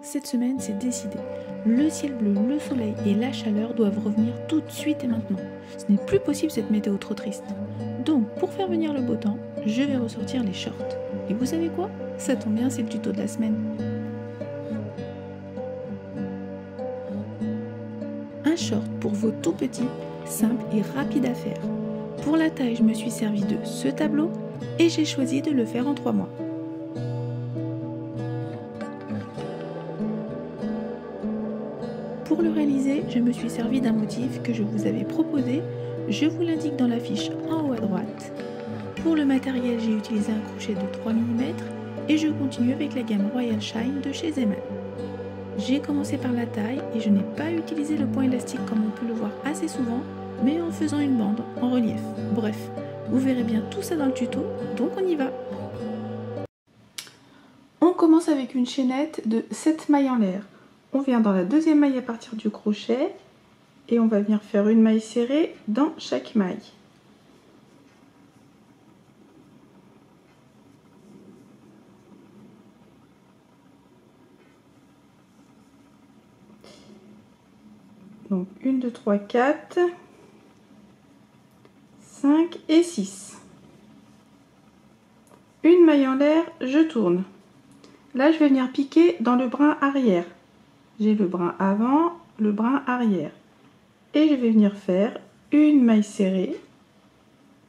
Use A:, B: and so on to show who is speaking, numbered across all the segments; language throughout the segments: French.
A: cette semaine c'est décidé. Le ciel bleu, le soleil et la chaleur doivent revenir tout de suite et maintenant. Ce n'est plus possible cette météo trop triste. Donc pour faire venir le beau temps, je vais ressortir les shorts. Et vous savez quoi? Ça tombe bien, c'est le tuto de la semaine. Un short pour vos tout petits, simple et rapide à faire. Pour la taille, je me suis servi de ce tableau et j'ai choisi de le faire en 3 mois. Pour le réaliser, je me suis servi d'un motif que je vous avais proposé, je vous l'indique dans la fiche en haut à droite. Pour le matériel, j'ai utilisé un crochet de 3 mm et je continue avec la gamme Royal Shine de chez Zeman. J'ai commencé par la taille et je n'ai pas utilisé le point élastique comme on peut le voir assez souvent, mais en faisant une bande en relief. Bref, vous verrez bien tout ça dans le tuto, donc on y va. On commence avec une chaînette de 7 mailles en l'air. On vient dans la deuxième maille à partir du crochet et on va venir faire une maille serrée dans chaque maille. Donc 1, 2, 3, 4, 5 et 6. Une maille en l'air, je tourne. Là, je vais venir piquer dans le brin arrière. J'ai le brin avant, le brin arrière. Et je vais venir faire une maille serrée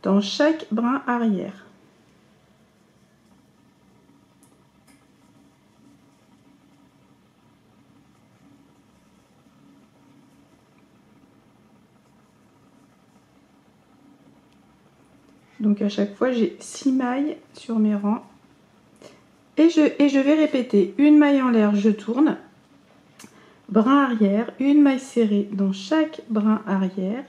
A: dans chaque brin arrière. Donc à chaque fois, j'ai 6 mailles sur mes rangs. Et je vais répéter une maille en l'air, je tourne. Brin arrière, une maille serrée dans chaque brin arrière.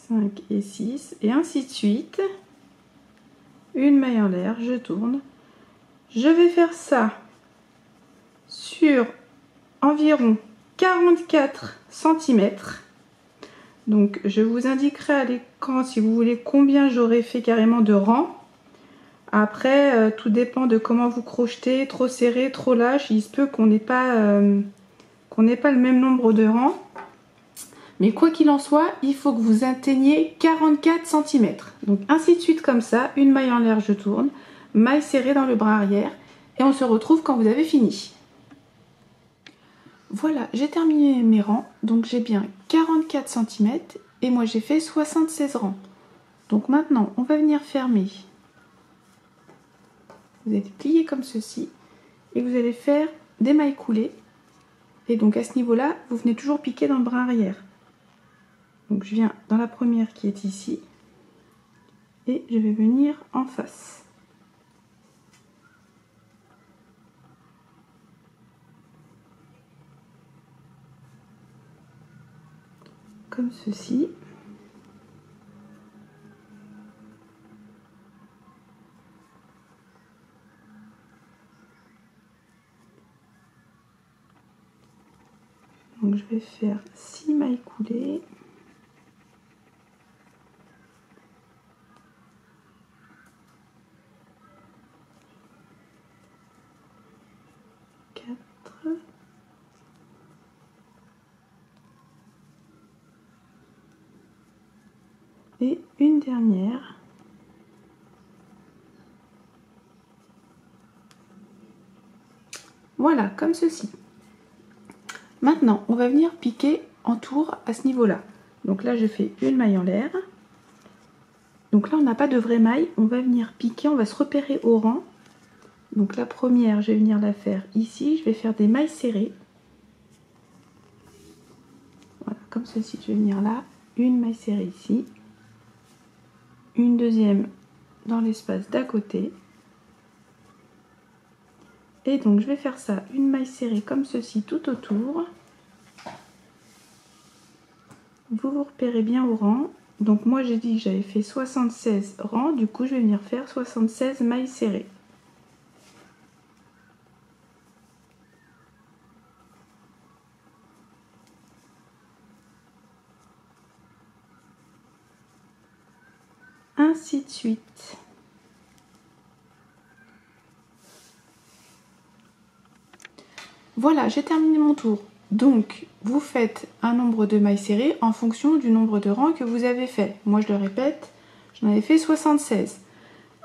A: Cinq et 6 et ainsi de suite. Une maille en l'air, je tourne. Je vais faire ça sur environ 44 cm. Donc je vous indiquerai à l'écran si vous voulez combien j'aurais fait carrément de rangs. Après tout dépend de comment vous crochetez, trop serré, trop lâche, il se peut qu'on n'ait pas le même nombre de rangs. Mais quoi qu'il en soit, il faut que vous atteigniez 44 cm. Donc ainsi de suite comme ça, une maille en l'air, je tourne, maille serrée dans le bras arrière et on se retrouve quand vous avez fini. Voilà, j'ai terminé mes rangs, donc j'ai bien 44 cm et moi j'ai fait 76 rangs. Donc maintenant, on va venir fermer. Vous allez plier comme ceci et vous allez faire des mailles coulées. Et donc à ce niveau-là, vous venez toujours piquer dans le bras arrière. Donc je viens dans la première qui est ici et je vais venir en face. Comme ceci. Donc je vais faire 6 mailles coulées. Et une dernière. Voilà, comme ceci. Maintenant, on va venir piquer en tour à ce niveau-là. Donc là, je fais une maille en l'air. Donc là, on n'a pas de vraie maille. On va venir piquer, on va se repérer au rang. Donc la première, je vais venir la faire ici. Je vais faire des mailles serrées. Voilà, comme ceci. Je vais venir là, une maille serrée ici. Une deuxième dans l'espace d'à côté. Et donc je vais faire ça, une maille serrée comme ceci tout autour. Vous vous repérez bien au rang. Donc moi j'ai dit que j'avais fait 76 rangs, du coup je vais venir faire 76 mailles serrées. ainsi de suite. Voilà, j'ai terminé mon tour. Donc, vous faites un nombre de mailles serrées en fonction du nombre de rangs que vous avez fait. Moi, je le répète, j'en avais fait 76.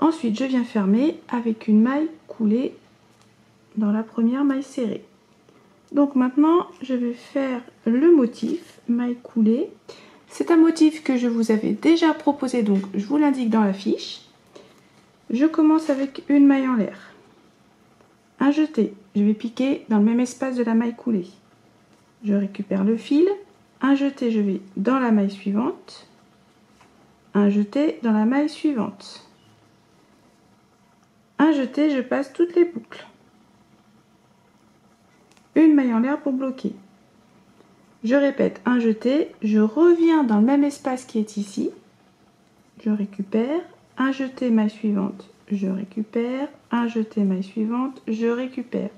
A: Ensuite, je viens fermer avec une maille coulée dans la première maille serrée. Donc maintenant, je vais faire le motif maille coulée. C'est un motif que je vous avais déjà proposé, donc je vous l'indique dans la fiche. Je commence avec une maille en l'air. Un jeté, je vais piquer dans le même espace de la maille coulée. Je récupère le fil. Un jeté, je vais dans la maille suivante. Un jeté dans la maille suivante. Un jeté, je passe toutes les boucles. Une maille en l'air pour bloquer. Je répète, un jeté, je reviens dans le même espace qui est ici. Je récupère, un jeté, maille suivante, je récupère, un jeté, maille suivante, je récupère.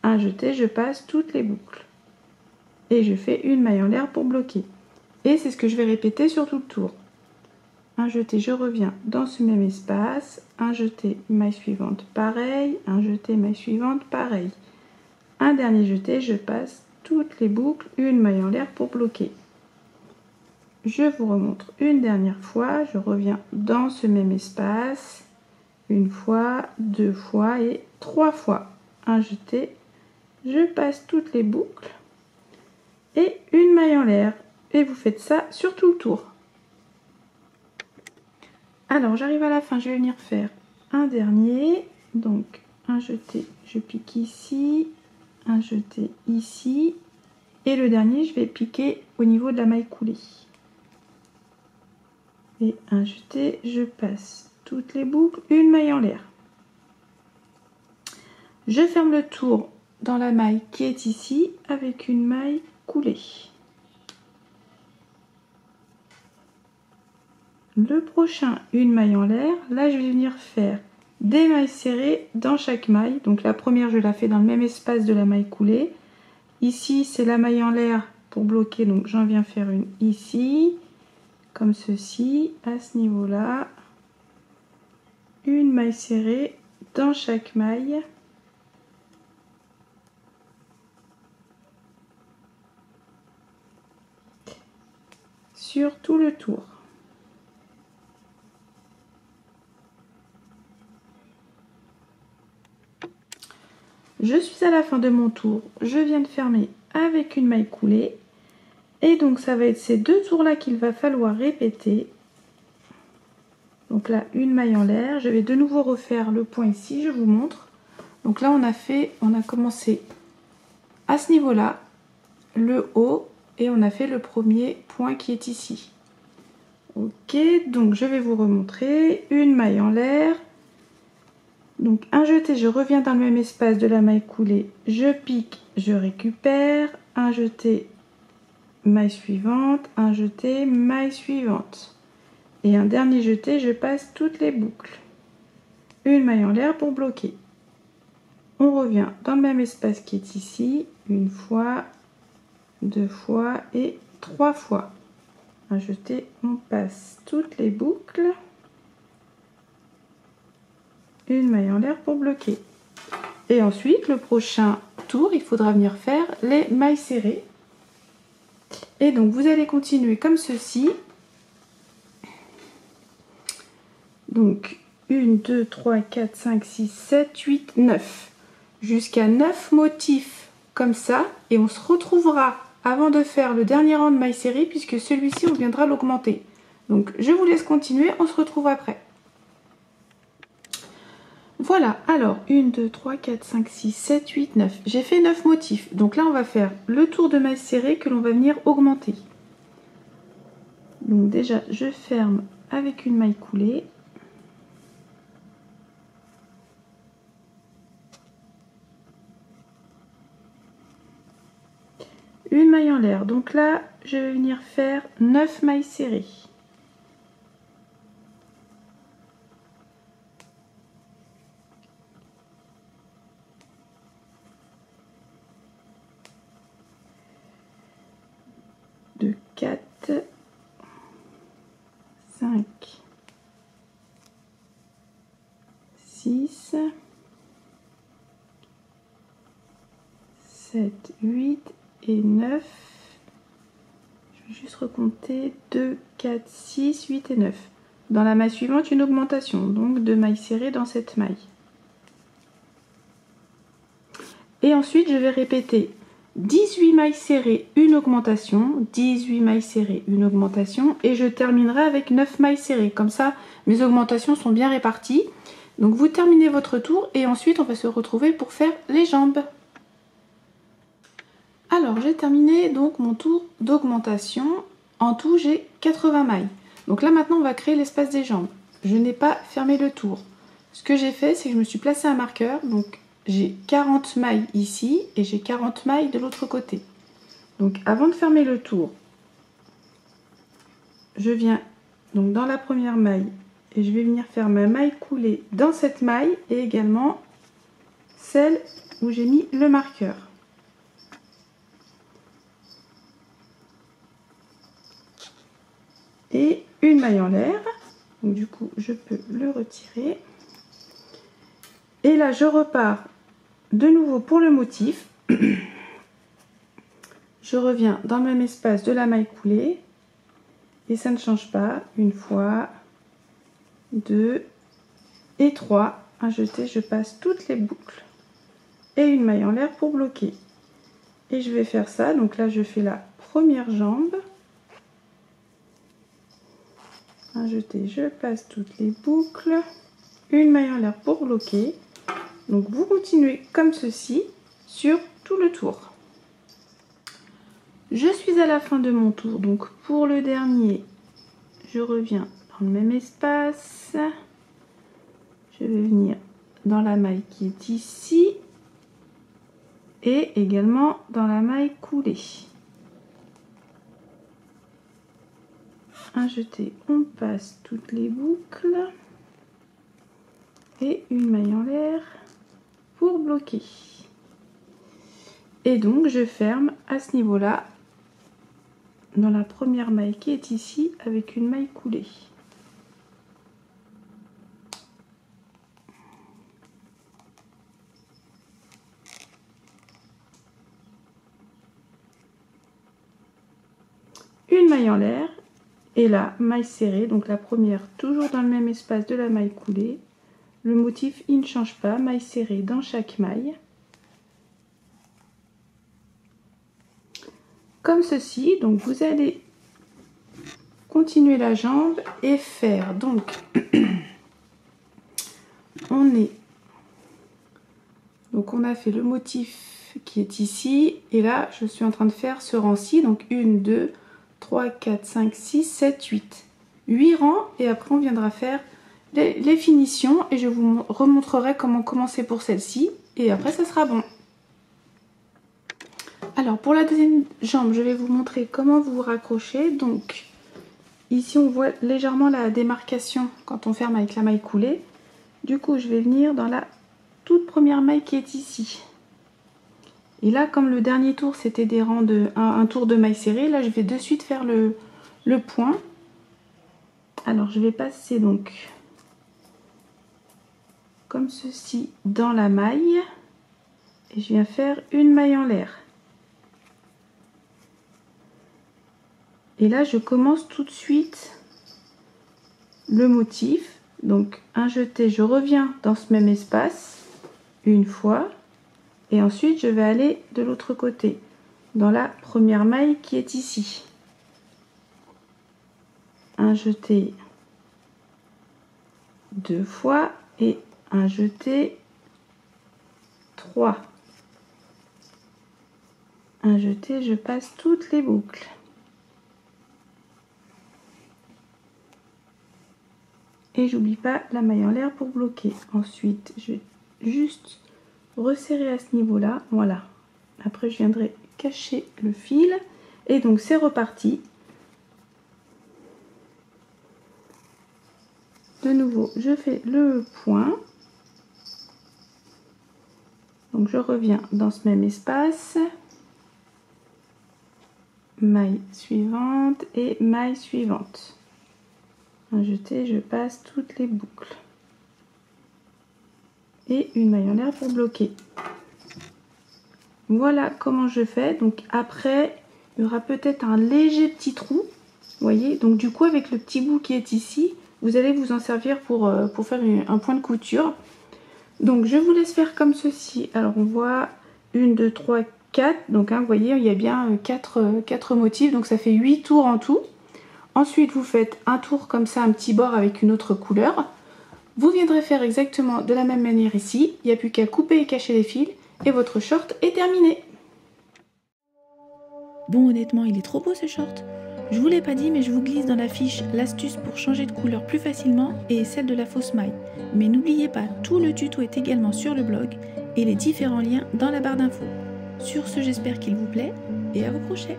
A: Un jeté, je passe toutes les boucles. Et je fais une maille en l'air pour bloquer. Et c'est ce que je vais répéter sur tout le tour. Un jeté, je reviens dans ce même espace. Un jeté, maille suivante, pareil. Un jeté, maille suivante, pareil. Un dernier jeté, je passe toutes les boucles, une maille en l'air pour bloquer. Je vous remontre une dernière fois, je reviens dans ce même espace, une fois, deux fois et trois fois. Un jeté, je passe toutes les boucles et une maille en l'air. Et vous faites ça sur tout le tour. Alors j'arrive à la fin, je vais venir faire un dernier. Donc un jeté, je pique ici, un jeté ici. Et le dernier, je vais piquer au niveau de la maille coulée. Et un jeté, je passe toutes les boucles, une maille en l'air. Je ferme le tour dans la maille qui est ici avec une maille coulée. Le prochain, une maille en l'air. Là, je vais venir faire des mailles serrées dans chaque maille. Donc la première, je la fais dans le même espace de la maille coulée. Ici, c'est la maille en l'air pour bloquer, donc j'en viens faire une ici. Comme ceci, à ce niveau-là, une maille serrée dans chaque maille. Sur tout le tour. Je suis à la fin de mon tour, je viens de fermer avec une maille coulée. Et donc ça va être ces deux tours là qu'il va falloir répéter. Donc là, une maille en l'air. Je vais de nouveau refaire le point ici, je vous montre. Donc là, on a commencé à ce niveau-là, le haut, et on a fait le premier point qui est ici. Ok, donc je vais vous remontrer. Une maille en l'air. Donc un jeté, je reviens dans le même espace de la maille coulée. Je pique, je récupère. Un jeté, maille suivante. Un jeté, maille suivante. Et un dernier jeté, je passe toutes les boucles. Une maille en l'air pour bloquer. On revient dans le même espace qui est ici. Une fois, deux fois et trois fois. Un jeté, on passe toutes les boucles. Une maille en l'air pour bloquer. Et ensuite, le prochain tour, il faudra venir faire les mailles serrées. Et donc, vous allez continuer comme ceci. Donc, 1, 2, 3, 4, 5, 6, 7, 8, 9. Jusqu'à 9 motifs comme ça. Et on se retrouvera avant de faire le dernier rang de mailles serrées, puisque celui-ci, on viendra l'augmenter. Donc, je vous laisse continuer. On se retrouve après. Voilà, alors 1, 2, 3, 4, 5, 6, 7, 8, 9. J'ai fait 9 motifs. Donc là, on va faire le tour de mailles serrées que l'on va venir augmenter. Donc déjà, je ferme avec une maille coulée. Une maille en l'air. Donc là, je vais venir faire 9 mailles serrées. De 4, 5, et 9. Je vais juste recompter 2, 4, 6, 8 et 9. Dans la maille suivante, une augmentation, donc 2 mailles serrées dans cette maille. Et ensuite, je vais répéter 18 mailles serrées, une augmentation, 18 mailles serrées, une augmentation, et je terminerai avec 9 mailles serrées. Comme ça, mes augmentations sont bien réparties. Donc vous terminez votre tour et ensuite on va se retrouver pour faire les jambes. Alors j'ai terminé donc mon tour d'augmentation. En tout, j'ai 80 mailles. Donc là maintenant, on va créer l'espace des jambes. Je n'ai pas fermé le tour. Ce que j'ai fait, c'est que je me suis placé un marqueur. Donc j'ai 40 mailles ici et j'ai 40 mailles de l'autre côté. Donc avant de fermer le tour, je viens donc dans la première maille et je vais venir faire ma maille coulée dans cette maille et également celle où j'ai mis le marqueur. Et une maille en l'air, donc du coup je peux le retirer. Et là je repars de nouveau pour le motif. Je reviens dans le même espace de la maille coulée et ça ne change pas. Une fois, 2 et 3. Un jeté, je passe toutes les boucles et une maille en l'air pour bloquer. Et je vais faire ça, donc là je fais la première jambe. Un jeté, je passe toutes les boucles, une maille en l'air pour bloquer. Donc vous continuez comme ceci sur tout le tour. Je suis à la fin de mon tour, donc pour le dernier, je reviens dans le même espace. Je vais venir dans la maille qui est ici et également dans la maille coulée. Un jeté, on passe toutes les boucles et une maille en l'air pour bloquer. Et donc je ferme à ce niveau-là dans la première maille qui est ici avec une maille coulée. Une maille en l'air. Et là, maille serrée, donc la première toujours dans le même espace de la maille coulée. Le motif, il ne change pas, maille serrée dans chaque maille. Comme ceci, donc vous allez continuer la jambe et faire, donc, on a fait le motif qui est ici, et là, je suis en train de faire ce rang-ci, donc 1, 2, 3, 4, 5, 6, 7, 8. 8 rangs et après on viendra faire les finitions et je vous remontrerai comment commencer pour celle-ci et après ça sera bon. Alors pour la deuxième jambe, je vais vous montrer comment vous raccrochez. Donc ici on voit légèrement la démarcation quand on ferme avec la maille coulée. Du coup je vais venir dans la toute première maille qui est ici. Et là, comme le dernier tour, c'était des rangs de un tour de maille serrée, là, je vais de suite faire le point. Alors, je vais passer donc comme ceci dans la maille. Et je viens faire une maille en l'air. Et là, je commence tout de suite le motif. Donc, un jeté, je reviens dans ce même espace une fois. Et ensuite, je vais aller de l'autre côté, dans la première maille qui est ici. Un jeté 2 fois et un jeté 3. Un jeté, je passe toutes les boucles. Et j'oublie pas la maille en l'air pour bloquer. Ensuite, je vais juste resserrer à ce niveau-là. Voilà. Après, je viendrai cacher le fil. Et donc, c'est reparti. De nouveau, je fais le point. Donc, je reviens dans ce même espace. Maille suivante et maille suivante. Un jeté, je passe toutes les boucles. Et une maille en l'air pour bloquer. voilà comment je fais. Donc après, il y aura peut-être un léger petit trou. Vous voyez, donc du coup avec le petit bout qui est ici, vous allez vous en servir pour faire un point de couture. Donc je vous laisse faire comme ceci. Alors on voit 1, 2, 3, 4. Donc vous voyez, il y a bien 4 motifs. Donc ça fait 8 tours en tout. Ensuite vous faites un tour comme ça, un petit bord avec une autre couleur. Vous viendrez faire exactement de la même manière ici. Il n'y a plus qu'à couper et cacher les fils. Et votre short est terminé.
B: Bon, honnêtement, il est trop beau ce short. Je vous l'ai pas dit, mais je vous glisse dans la fiche l'astuce pour changer de couleur plus facilement et celle de la fausse maille. Mais n'oubliez pas, tout le tuto est également sur le blog et les différents liens dans la barre d'infos. Sur ce, j'espère qu'il vous plaît et à vos crochets.